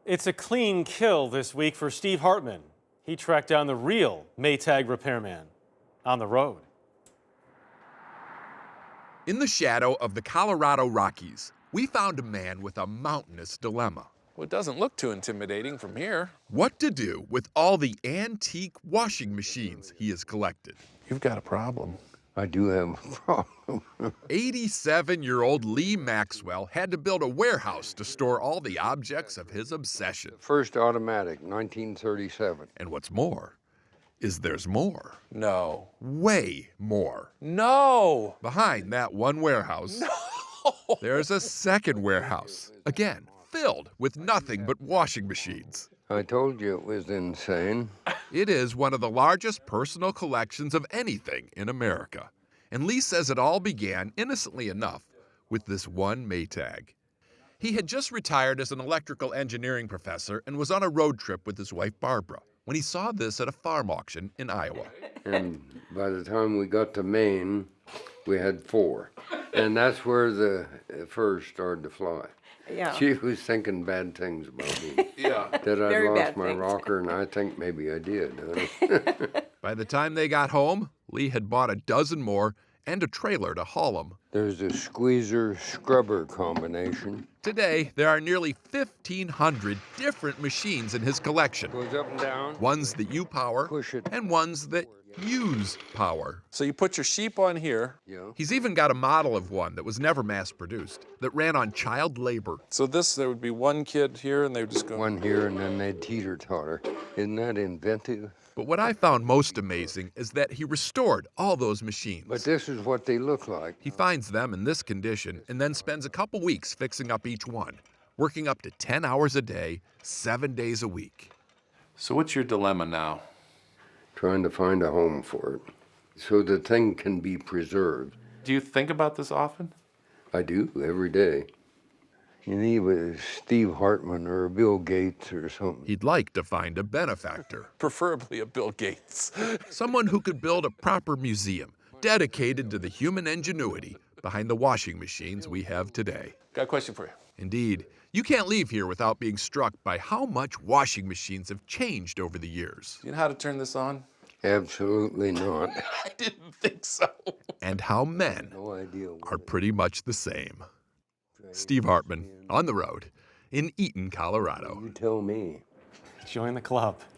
It's a clean kill this week for Steve Hartman. He tracked down the real Maytag repairman on the road. In the shadow of the Colorado Rockies, we found a man with a mountainous dilemma. Well, it doesn't look too intimidating from here. What to do with all the antique washing machines he has collected. You've got a problem. I do have a problem. 87-year-old Lee Maxwell had to build a warehouse to store all the objects of his obsession. First automatic, 1937. And what's more is there's more. No. Way more. No! Behind that one warehouse, there's a second warehouse, again, filled with nothing but washing machines. I told you it was insane. It is one of the largest personal collections of anything in America. And Lee says it all began, innocently enough, with this one Maytag. He had just retired as an electrical engineering professor and was on a road trip with his wife Barbara when he saw this at a farm auction in Iowa. And by the time we got to Maine, we had 4. And that's where the furs started to fly. Yeah. She was thinking bad things about me. Yeah. That I Very lost bad my things. rocker, and I think maybe I did. By the time they got home, Lee had bought a dozen more and a trailer to haul them. There's a squeezer-scrubber combination. Today, there are nearly 1,500 different machines in his collection. Goes up and down. Ones that you power Push it. and ones that use power. So you put your sheep on here. Yeah. He's even got a model of one that was never mass-produced, that ran on child labor. So there would be one kid here and they would just go. One here, and then they'd teeter-totter. Isn't that inventive? But what I found most amazing is that he restored all those machines. But this is what they look like. He finds them in this condition and then spends a couple weeks fixing up each one, working up to 10 hours a day, 7 days a week. So what's your dilemma now? Trying to find a home for it so the thing can be preserved. Do you think about this often? I do, every day. You need a Steve Hartman or a Bill Gates or something. He'd like to find a benefactor, Preferably a Bill Gates. someone who could build a proper museum dedicated to the human ingenuity behind the washing machines we have today. Got a question for you. Indeed, you can't leave here without being struck by how much washing machines have changed over the years, You know how to turn this on? Absolutely not. I didn't think so. and how men No idea. are pretty much the same. Steve Hartman, on the road, in Eaton, Colorado. You tell me. Join the club.